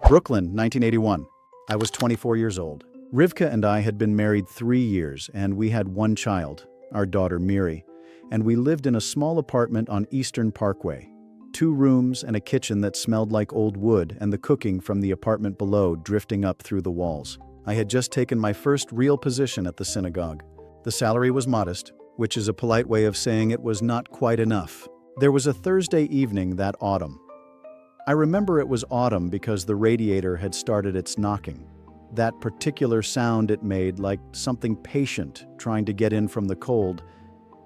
Brooklyn, 1981. I was 24 years old. Rivka and I had been married 3 years, and we had one child, our daughter Miri, and we lived in a small apartment on Eastern Parkway. 2 rooms and a kitchen that smelled like old wood, and the cooking from the apartment below drifting up through the walls. I had just taken my first real position at the synagogue. The salary was modest, which is a polite way of saying it was not quite enough. There was a Thursday evening that autumn. I remember it was autumn because the radiator had started its knocking. That particular sound it made, like something patient trying to get in from the cold,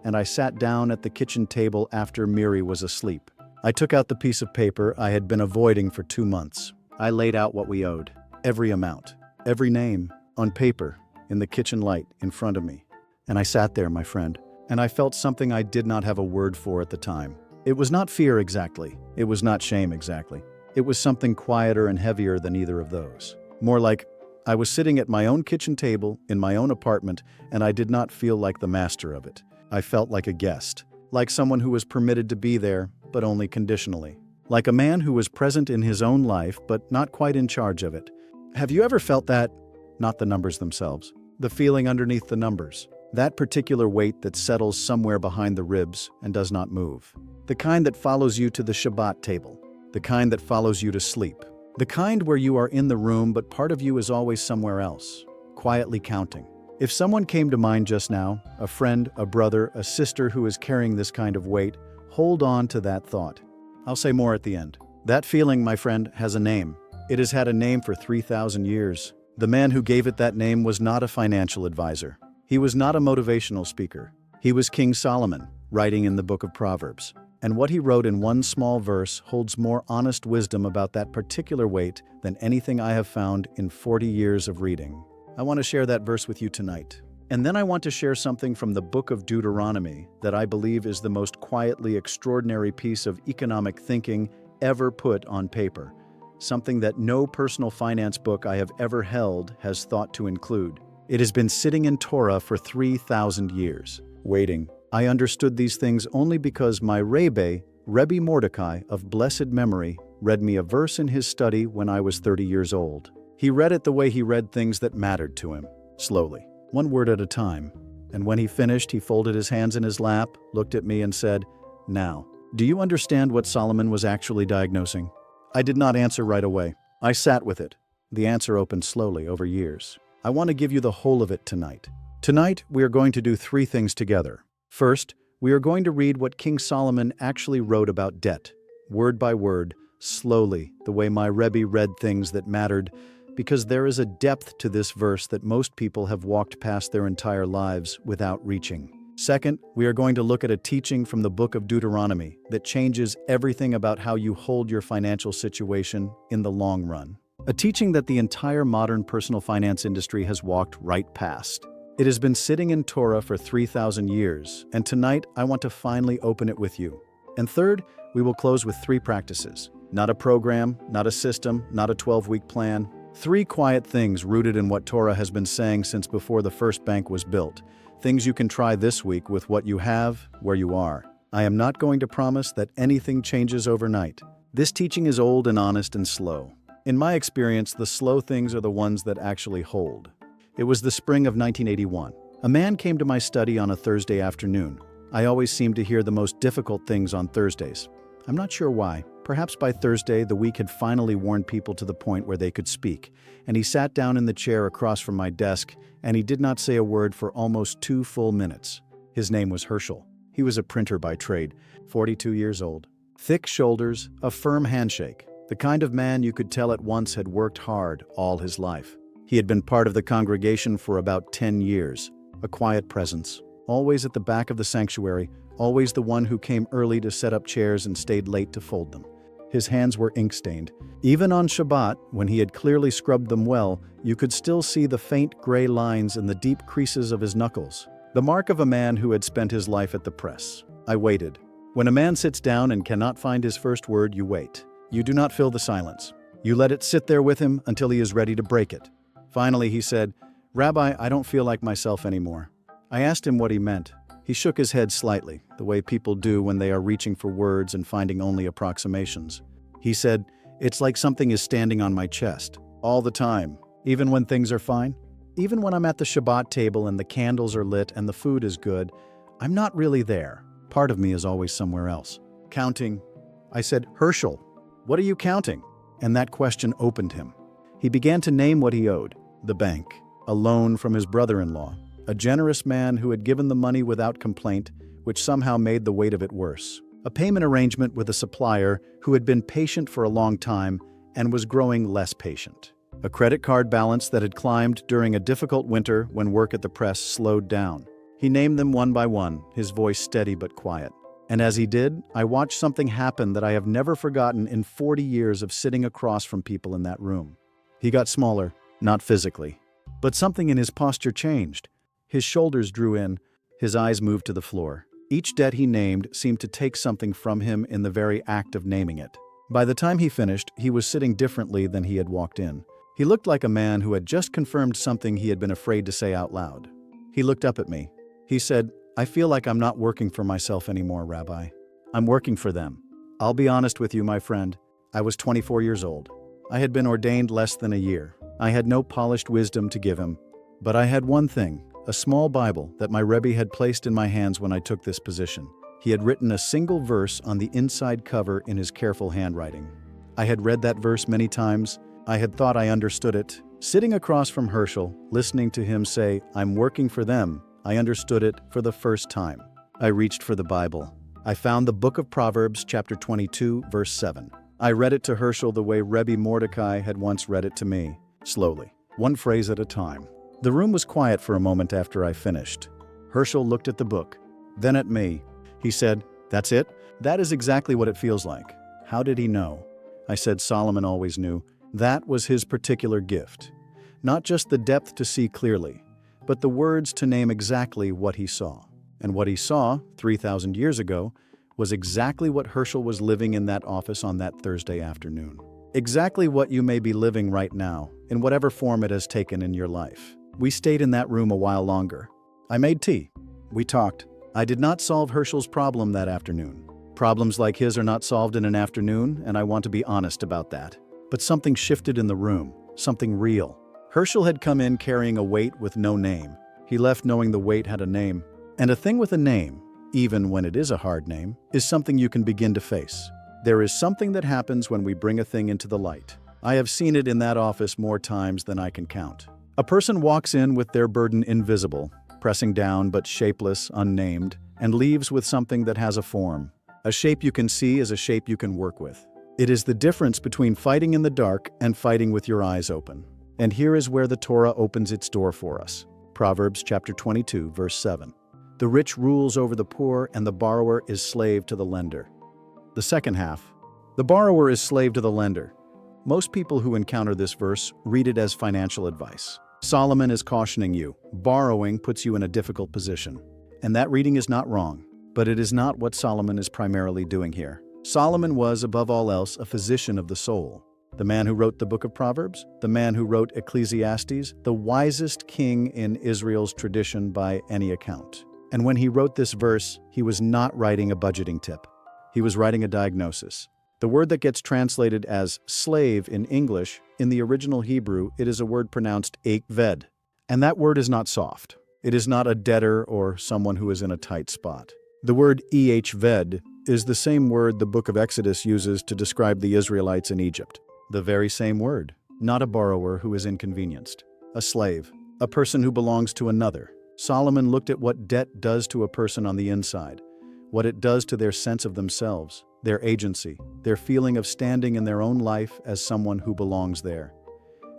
and I sat down at the kitchen table after Miri was asleep. I took out the piece of paper I had been avoiding for 2 months. I laid out what we owed, every amount, every name, on paper, in the kitchen light in front of me. And I sat there, my friend, and I felt something I did not have a word for at the time. It was not fear exactly. It was not shame exactly. It was something quieter and heavier than either of those. More like, I was sitting at my own kitchen table in my own apartment, and I did not feel like the master of it. I felt like a guest, like someone who was permitted to be there, but only conditionally. Like a man who was present in his own life, but not quite in charge of it. Have you ever felt that? Not the numbers themselves. The feeling underneath the numbers. That particular weight that settles somewhere behind the ribs and does not move. The kind that follows you to the Shabbat table. The kind that follows you to sleep. The kind where you are in the room but part of you is always somewhere else, quietly counting. If someone came to mind just now, a friend, a brother, a sister who is carrying this kind of weight, hold on to that thought. I'll say more at the end. That feeling, my friend, has a name. It has had a name for 3,000 years. The man who gave it that name was not a financial advisor. He was not a motivational speaker. He was King Solomon, writing in the Book of Proverbs. And what he wrote in one small verse holds more honest wisdom about that particular weight than anything I have found in 40 years of reading. I want to share that verse with you tonight. And then I want to share something from the Book of Deuteronomy that I believe is the most quietly extraordinary piece of economic thinking ever put on paper. Something that no personal finance book I have ever held has thought to include. It has been sitting in Torah for 3,000 years, waiting. I understood these things only because my Rebbe Mordecai of blessed memory, read me a verse in his study when I was 30 years old. He read it the way he read things that mattered to him, slowly, one word at a time. And when he finished, he folded his hands in his lap, looked at me and said, "Now, do you understand what Solomon was actually diagnosing?" I did not answer right away. I sat with it. The answer opened slowly over years. I want to give you the whole of it tonight. Tonight, we are going to do 3 things together. First, we are going to read what King Solomon actually wrote about debt, word by word, slowly, the way my Rebbe read things that mattered, because there is a depth to this verse that most people have walked past their entire lives without reaching. Second, we are going to look at a teaching from the Book of Deuteronomy that changes everything about how you hold your financial situation in the long run. A teaching that the entire modern personal finance industry has walked right past. It has been sitting in Torah for 3,000 years, and tonight I want to finally open it with you. And third, we will close with 3 practices. Not a program, not a system, not a 12-week plan. 3 quiet things rooted in what Torah has been saying since before the first bank was built. Things you can try this week with what you have, where you are. I am not going to promise that anything changes overnight. This teaching is old and honest and slow. In my experience, the slow things are the ones that actually hold. It was the spring of 1981. A man came to my study on a Thursday afternoon. I always seem to hear the most difficult things on Thursdays. I'm not sure why. Perhaps by Thursday, the week had finally worn people to the point where they could speak, and he sat down in the chair across from my desk, and he did not say a word for almost 2 full minutes. His name was Herschel. He was a printer by trade, 42 years old. Thick shoulders, a firm handshake, the kind of man you could tell at once had worked hard all his life. He had been part of the congregation for about 10 years, a quiet presence, always at the back of the sanctuary, always the one who came early to set up chairs and stayed late to fold them. His hands were ink-stained. Even on Shabbat, when he had clearly scrubbed them well, you could still see the faint gray lines and the deep creases of his knuckles. The mark of a man who had spent his life at the press. I waited. When a man sits down and cannot find his first word, you wait. You do not fill the silence. You let it sit there with him until he is ready to break it. Finally, he said, "Rabbi, I don't feel like myself anymore." I asked him what he meant. He shook his head slightly, the way people do when they are reaching for words and finding only approximations. He said, It's like something is standing on my chest, all the time, even when things are fine. Even when I'm at the Shabbat table and the candles are lit and the food is good, I'm not really there. Part of me is always somewhere else. Counting. I said, "Herschel, what are you counting?" And that question opened him. He began to name what he owed: the bank, a loan from his brother-in-law, a generous man who had given the money without complaint, which somehow made the weight of it worse, a payment arrangement with a supplier who had been patient for a long time and was growing less patient, a credit card balance that had climbed during a difficult winter when work at the press slowed down. He named them one by one, his voice steady but quiet. And as he did, I watched something happen that I have never forgotten in 40 years of sitting across from people in that room. He got smaller, not physically, but something in his posture changed. His shoulders drew in, his eyes moved to the floor. Each debt he named seemed to take something from him in the very act of naming it. By the time he finished, he was sitting differently than he had walked in. He looked like a man who had just confirmed something he had been afraid to say out loud. He looked up at me. He said, "I feel like I'm not working for myself anymore, Rabbi. I'm working for them. I'll be honest with you, my friend. I was 24 years old. I had been ordained less than a year. I had no polished wisdom to give him. But I had one thing, a small Bible that my Rebbe had placed in my hands when I took this position. He had written a single verse on the inside cover in his careful handwriting. I had read that verse many times. I had thought I understood it. Sitting across from Herschel, listening to him say, 'I'm working for them,' I understood it for the first time. I reached for the Bible. I found the Book of Proverbs, chapter 22, verse 7. I read it to Herschel the way Rebbe Mordecai had once read it to me, slowly, one phrase at a time. The room was quiet for a moment after I finished. Herschel looked at the book, then at me. He said, "That's it? That is exactly what it feels like." How did he know? I said, "Solomon always knew." That was his particular gift. Not just the depth to see clearly, but the words to name exactly what he saw. And what he saw, 3,000 years ago, was exactly what Herschel was living in that office on that Thursday afternoon. Exactly what you may be living right now, in whatever form it has taken in your life. We stayed in that room a while longer. I made tea. We talked. I did not solve Herschel's problem that afternoon. Problems like his are not solved in an afternoon, and I want to be honest about that. But something shifted in the room, something real. Herschel had come in carrying a weight with no name. He left knowing the weight had a name. And a thing with a name, even when it is a hard name, is something you can begin to face. There is something that happens when we bring a thing into the light. I have seen it in that office more times than I can count. A person walks in with their burden invisible, pressing down but shapeless, unnamed, and leaves with something that has a form. A shape you can see is a shape you can work with. It is the difference between fighting in the dark and fighting with your eyes open. And here is where the Torah opens its door for us. Proverbs chapter 22, verse 7. The rich rules over the poor, and the borrower is slave to the lender. The second half. The borrower is slave to the lender. Most people who encounter this verse read it as financial advice. Solomon is cautioning you. Borrowing puts you in a difficult position. And that reading is not wrong, but it is not what Solomon is primarily doing here. Solomon was, above all else, a physician of the soul. The man who wrote the Book of Proverbs, the man who wrote Ecclesiastes, the wisest king in Israel's tradition by any account. And when he wrote this verse, he was not writing a budgeting tip. He was writing a diagnosis. The word that gets translated as slave in English, in the original Hebrew, it is a word pronounced ved. And that word is not soft. It is not a debtor or someone who is in a tight spot. The word ved is the same word the book of Exodus uses to describe the Israelites in Egypt. The very same word, not a borrower who is inconvenienced. A slave, a person who belongs to another. Solomon looked at what debt does to a person on the inside, what it does to their sense of themselves, their agency, their feeling of standing in their own life as someone who belongs there.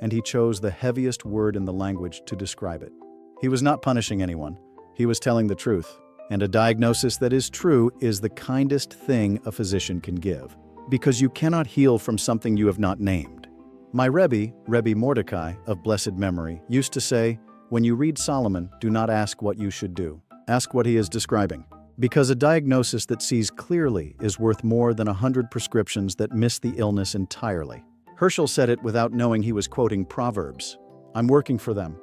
And he chose the heaviest word in the language to describe it. He was not punishing anyone. He was telling the truth. And a diagnosis that is true is the kindest thing a physician can give, because you cannot heal from something you have not named. My Rebbe Mordecai, of blessed memory, used to say, when you read Solomon, do not ask what you should do. Ask what he is describing. Because a diagnosis that sees clearly is worth more than 100 prescriptions that miss the illness entirely. Herschel said it without knowing he was quoting Proverbs. I'm working for them.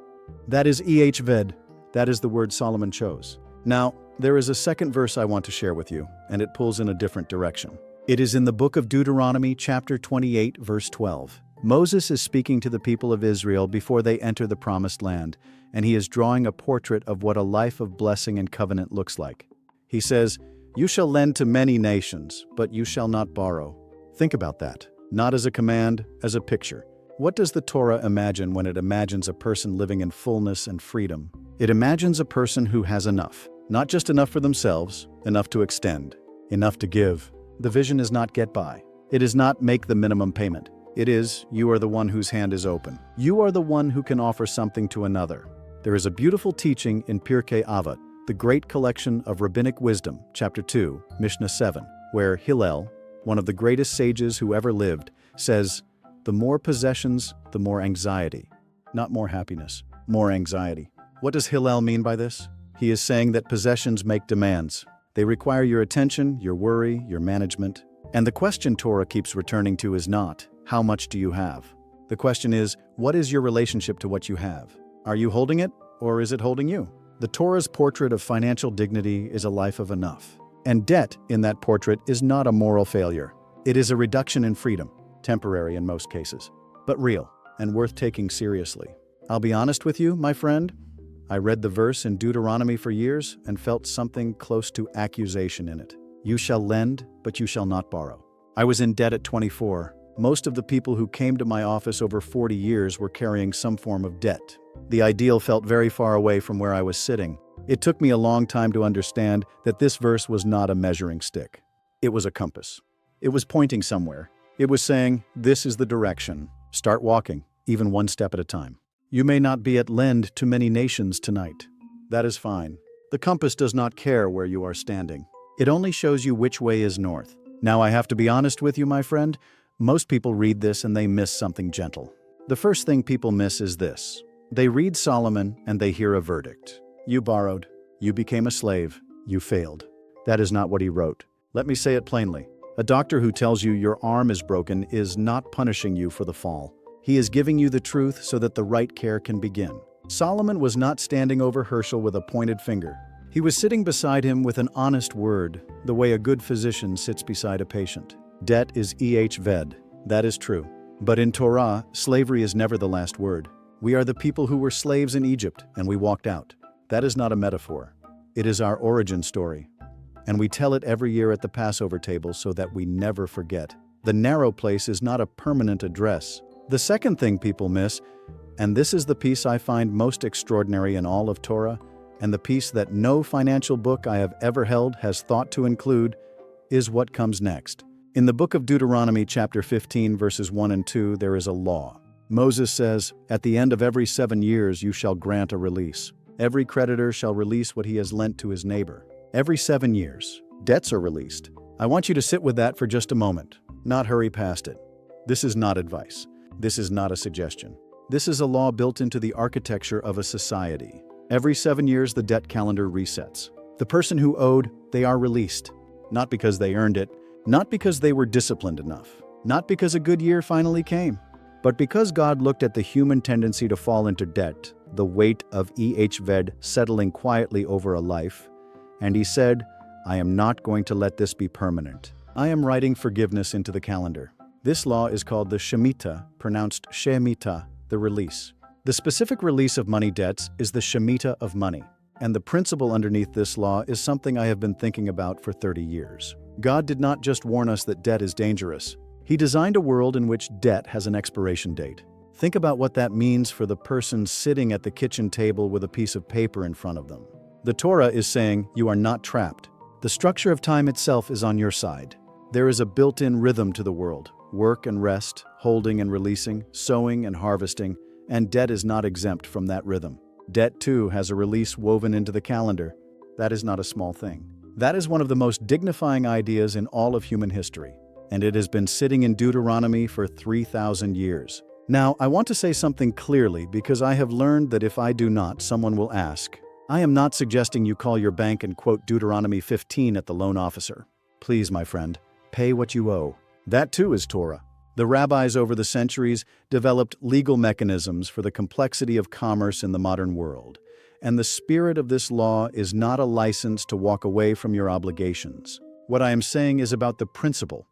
That is ved. That is the word Solomon chose. Now, there is a second verse I want to share with you, and it pulls in a different direction. It is in the book of Deuteronomy, chapter 28, verse 12. Moses is speaking to the people of Israel before they enter the promised land, and he is drawing a portrait of what a life of blessing and covenant looks like. He says, "You shall lend to many nations, but you shall not borrow." Think about that. Not as a command, as a picture. What does the Torah imagine when it imagines a person living in fullness and freedom? It imagines a person who has enough. Not just enough for themselves, enough to extend, enough to give. The vision is not get by. It is not make the minimum payment. It is, you are the one whose hand is open. You are the one who can offer something to another. There is a beautiful teaching in Pirkei Avot, the great collection of rabbinic wisdom, chapter 2, Mishnah 7, where Hillel, one of the greatest sages who ever lived, says, "The more possessions, the more anxiety." Not more happiness, more anxiety. What does Hillel mean by this? He is saying that possessions make demands. They require your attention, your worry, your management. And the question Torah keeps returning to is not, how much do you have? The question is, what is your relationship to what you have? Are you holding it, or is it holding you? The Torah's portrait of financial dignity is a life of enough. And debt in that portrait is not a moral failure. It is a reduction in freedom, temporary in most cases, but real and worth taking seriously. I'll be honest with you, my friend. I read the verse in Deuteronomy for years and felt something close to accusation in it. You shall lend, but you shall not borrow. I was in debt at 24. Most of the people who came to my office over 40 years were carrying some form of debt. The ideal felt very far away from where I was sitting. It took me a long time to understand that this verse was not a measuring stick. It was a compass. It was pointing somewhere. It was saying, this is the direction. Start walking, even one step at a time. You may not be at lend to many nations tonight. That is fine. The compass does not care where you are standing. It only shows you which way is north. Now I have to be honest with you, my friend. Most people read this and they miss something gentle. The first thing people miss is this. They read Solomon and they hear a verdict. You borrowed. You became a slave. You failed. That is not what he wrote. Let me say it plainly. A doctor who tells you your arm is broken is not punishing you for the fall. He is giving you the truth so that the right care can begin. Solomon was not standing over Herschel with a pointed finger. He was sitting beside him with an honest word, the way a good physician sits beside a patient. Debt is ved. That is true. But in Torah, slavery is never the last word. We are the people who were slaves in Egypt, and we walked out. That is not a metaphor. It is our origin story. And we tell it every year at the Passover table so that we never forget. The narrow place is not a permanent address. The second thing people miss, and this is the piece I find most extraordinary in all of Torah, and the piece that no financial book I have ever held has thought to include, is what comes next. In the book of Deuteronomy, chapter 15, verses 1 and 2, there is a law. Moses says, "At the end of every 7 years you shall grant a release. Every creditor shall release what he has lent to his neighbor." Every 7 years, debts are released. I want you to sit with that for just a moment, not hurry past it. This is not advice. This is not a suggestion. This is a law built into the architecture of a society. Every 7 years, the debt calendar resets. The person who owed, they are released. Not because they earned it, not because they were disciplined enough, not because a good year finally came, but because God looked at the human tendency to fall into debt, the weight of ved settling quietly over a life, and he said, I am not going to let this be permanent. I am writing forgiveness into the calendar. This law is called the Shemitah, pronounced Shemitah, the release. The specific release of money debts is the Shemitah of money, and the principle underneath this law is something I have been thinking about for 30 years. God did not just warn us that debt is dangerous. He designed a world in which debt has an expiration date. Think about what that means for the person sitting at the kitchen table with a piece of paper in front of them. The Torah is saying you are not trapped. The structure of time itself is on your side. There is a built-in rhythm to the world. Work and rest, holding and releasing, sowing and harvesting, and debt is not exempt from that rhythm. Debt, too, has a release woven into the calendar. That is not a small thing. That is one of the most dignifying ideas in all of human history, and it has been sitting in Deuteronomy for 3,000 years. Now, I want to say something clearly because I have learned that if I do not, someone will ask. I am not suggesting you call your bank and quote Deuteronomy 15 at the loan officer. Please, my friend, pay what you owe. That too is Torah. The rabbis over the centuries developed legal mechanisms for the complexity of commerce in the modern world, and the spirit of this law is not a license to walk away from your obligations. What I am saying is about the principle.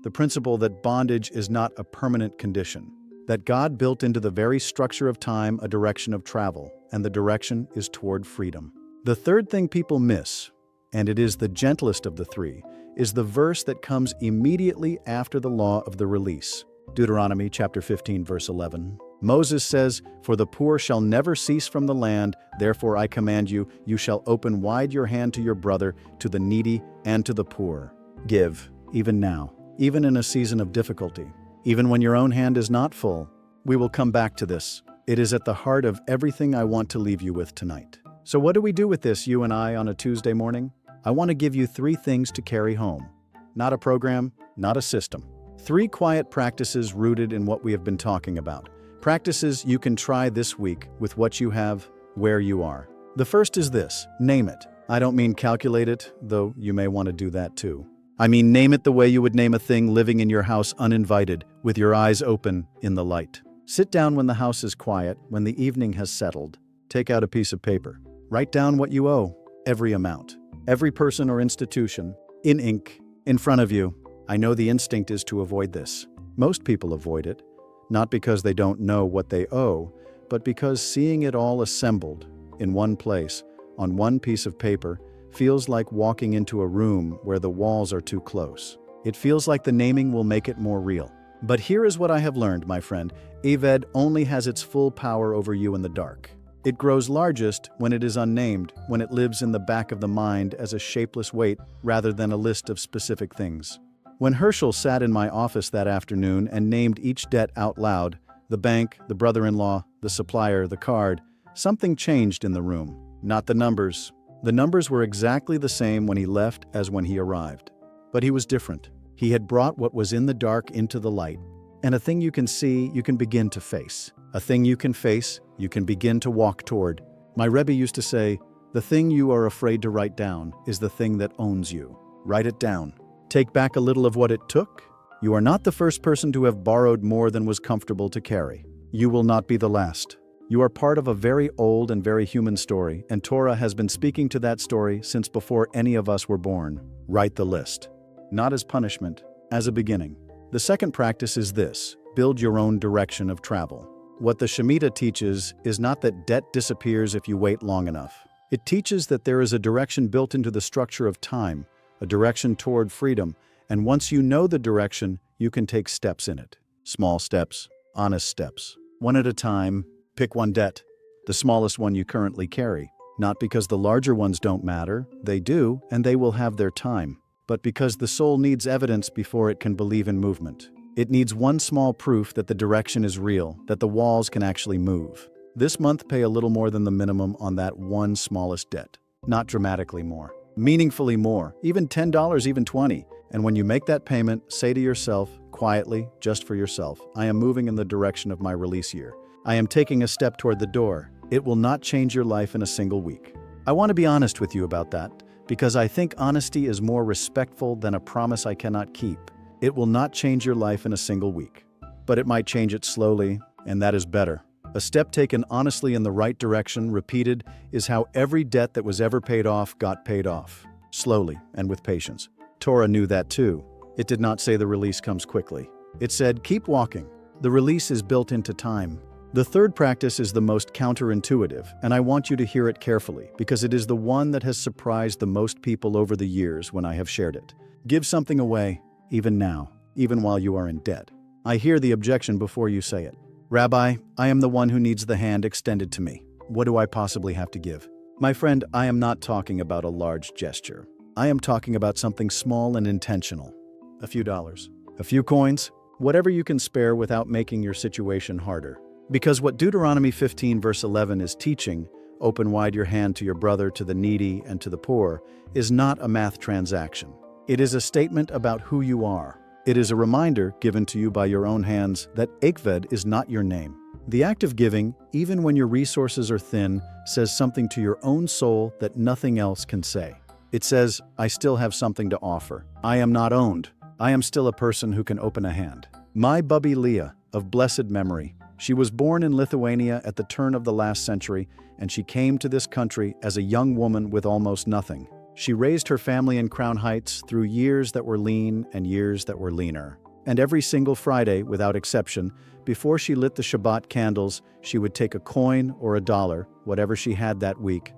the principle that bondage is not a permanent condition, that God built into the very structure of time a direction of travel, and the direction is toward freedom. The third thing people miss, and it is the gentlest of the three, is the verse that comes immediately after the law of the release. Deuteronomy chapter 15, verse 11. Moses says, "For the poor shall never cease from the land, therefore I command you, you shall open wide your hand to your brother, to the needy, and to the poor." Give, even now, even in a season of difficulty, even when your own hand is not full. We will come back to this. It is at the heart of everything I want to leave you with tonight. So what do we do with this, you and I, on a Tuesday morning? I want to give you 3 things to carry home. Not a program, not a system. 3 quiet practices rooted in what we have been talking about. Practices you can try this week with what you have, where you are. The first is this: name it. I don't mean calculate it, though you may want to do that too. I mean name it the way you would name a thing living in your house uninvited, with your eyes open in the light. Sit down when the house is quiet, when the evening has settled. Take out a piece of paper. Write down what you owe, every amount, every person or institution, in ink, in front of you. I know the instinct is to avoid this. Most people avoid it, not because they don't know what they owe, but because seeing it all assembled in one place, on one piece of paper, feels like walking into a room where the walls are too close. It feels like the naming will make it more real. But here is what I have learned, my friend. Aved only has its full power over you in the dark. It grows largest when it is unnamed, when it lives in the back of the mind as a shapeless weight rather than a list of specific things. When Herschel sat in my office that afternoon and named each debt out loud, the bank, the brother-in-law, the supplier, the card, something changed in the room. Not the numbers. The numbers were exactly the same when he left as when he arrived. But he was different. He had brought what was in the dark into the light. And a thing you can see, you can begin to face. A thing you can face, you can begin to walk toward. My Rebbe used to say, the thing you are afraid to write down is the thing that owns you. Write it down. Take back a little of what it took. You are not the first person to have borrowed more than was comfortable to carry. You will not be the last. You are part of a very old and very human story, and Torah has been speaking to that story since before any of us were born. Write the list. Not as punishment, as a beginning. The second practice is this: build your own direction of travel. What the Shemitah teaches is not that debt disappears if you wait long enough. It teaches that there is a direction built into the structure of time, a direction toward freedom, and once you know the direction, you can take steps in it. Small steps, honest steps. One at a time, pick one debt, the smallest one you currently carry. Not because the larger ones don't matter, they do, and they will have their time, but because the soul needs evidence before it can believe in movement. It needs one small proof that the direction is real, that the walls can actually move. This month, pay a little more than the minimum on that one smallest debt. Not dramatically more. Meaningfully more. Even $10, even $20. And when you make that payment, say to yourself, quietly, just for yourself, I am moving in the direction of my release year. I am taking a step toward the door. It will not change your life in a single week. I want to be honest with you about that, because I think honesty is more respectful than a promise I cannot keep. It will not change your life in a single week, but it might change it slowly, and that is better. A step taken honestly in the right direction, repeated, is how every debt that was ever paid off got paid off. Slowly and with patience. Torah knew that too. It did not say the release comes quickly. It said, keep walking. The release is built into time. The third practice is the most counterintuitive, and I want you to hear it carefully, because it is the one that has surprised the most people over the years when I have shared it. Give something away, even now, even while you are in debt. I hear the objection before you say it. Rabbi, I am the one who needs the hand extended to me. What do I possibly have to give? My friend, I am not talking about a large gesture. I am talking about something small and intentional. A few dollars, a few coins, whatever you can spare without making your situation harder. Because what Deuteronomy 15 verse 11 is teaching, open wide your hand to your brother, to the needy, and to the poor, is not a math transaction. It is a statement about who you are. It is a reminder, given to you by your own hands, that Akved is not your name. The act of giving, even when your resources are thin, says something to your own soul that nothing else can say. It says, I still have something to offer. I am not owned. I am still a person who can open a hand. My Bubby Leah, of blessed memory, she was born in Lithuania at the turn of the last century, and she came to this country as a young woman with almost nothing. She raised her family in Crown Heights through years that were lean and years that were leaner. And every single Friday, without exception, before she lit the Shabbat candles, she would take a coin or a dollar, whatever she had that week,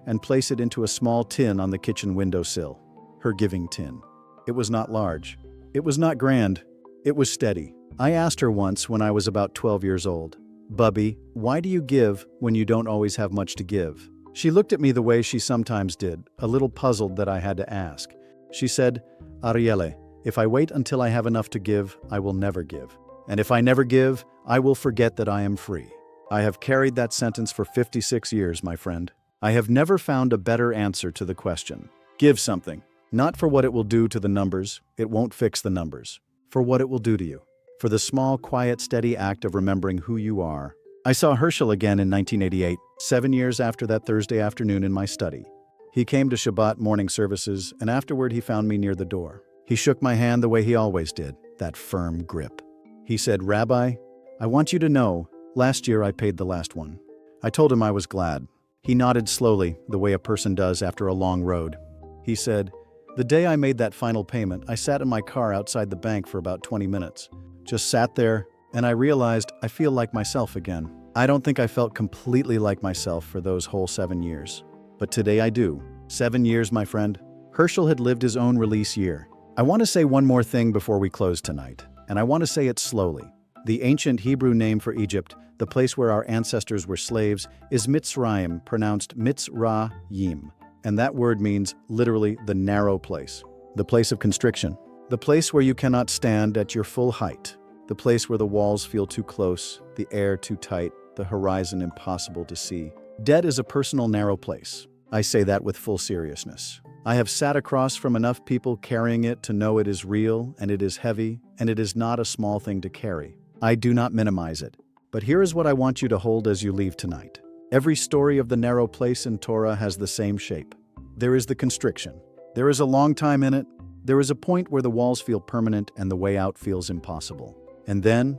and place it into a small tin on the kitchen windowsill. Her giving tin. It was not large. It was not grand. It was steady. I asked her once when I was about 12 years old, "Bubby, why do you give when you don't always have much to give?" She looked at me the way she sometimes did, a little puzzled that I had to ask. She said, "Ariele, if I wait until I have enough to give, I will never give. And if I never give, I will forget that I am free." I have carried that sentence for 56 years, my friend. I have never found a better answer to the question. Give something. Not for what it will do to the numbers, it won't fix the numbers. For what it will do to you. For the small, quiet, steady act of remembering who you are. I saw Herschel again in 1988, 7 years after that Thursday afternoon in my study. He came to Shabbat morning services, and afterward he found me near the door. He shook my hand the way he always did, that firm grip. He said, "Rabbi, I want you to know, last year I paid the last one." I told him I was glad. He nodded slowly, the way a person does after a long road. He said, "The day I made that final payment, I sat in my car outside the bank for about 20 minutes. Just sat there, and I realized I feel like myself again. I don't think I felt completely like myself for those whole 7 years. But today I do. 7 years, my friend." Herschel had lived his own release year. I want to say one more thing before we close tonight, and I want to say it slowly. The ancient Hebrew name for Egypt, the place where our ancestors were slaves, is Mitzrayim, pronounced Mitzrayim. And that word means literally the narrow place, the place of constriction, the place where you cannot stand at your full height, the place where the walls feel too close, the air too tight, the horizon impossible to see. Debt is a personal narrow place. I say that with full seriousness. I have sat across from enough people carrying it to know it is real and it is heavy and it is not a small thing to carry. I do not minimize it. But here is what I want you to hold as you leave tonight. Every story of the narrow place in Torah has the same shape. There is the constriction. There is a long time in it. There is a point where the walls feel permanent and the way out feels impossible. And then,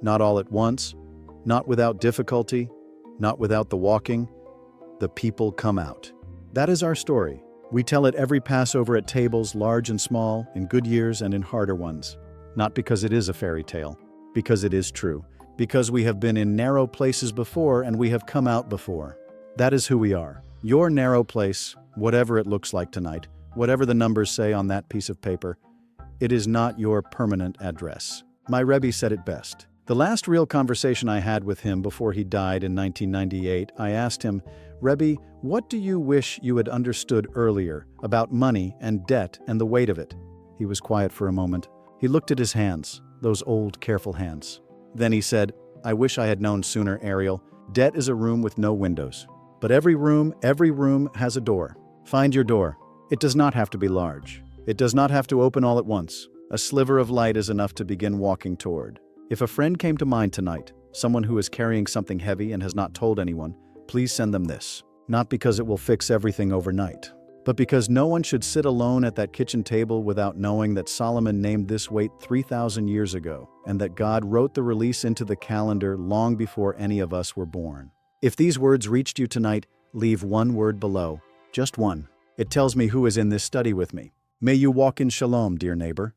not all at once, not without difficulty, not without the walking, the people come out. That is our story. We tell it every Passover at tables large and small, in good years and in harder ones. Not because it is a fairy tale, because it is true. Because we have been in narrow places before and we have come out before. That is who we are. Your narrow place, whatever it looks like tonight, whatever the numbers say on that piece of paper, it is not your permanent address. My Rebbe said it best. The last real conversation I had with him before he died in 1998, I asked him, "Rebbe, what do you wish you had understood earlier about money and debt and the weight of it?" He was quiet for a moment. He looked at his hands, those old, careful hands. Then he said, "I wish I had known sooner, Ariel. Debt is a room with no windows. But every room has a door. Find your door. It does not have to be large. It does not have to open all at once. A sliver of light is enough to begin walking toward. If a friend came to mind tonight, someone who is carrying something heavy and has not told anyone, please send them this. Not because it will fix everything overnight, but because no one should sit alone at that kitchen table without knowing that Solomon named this weight 3,000 years ago, and that God wrote the release into the calendar long before any of us were born. If these words reached you tonight, leave one word below, just one. It tells me who is in this study with me. May you walk in shalom, dear neighbor.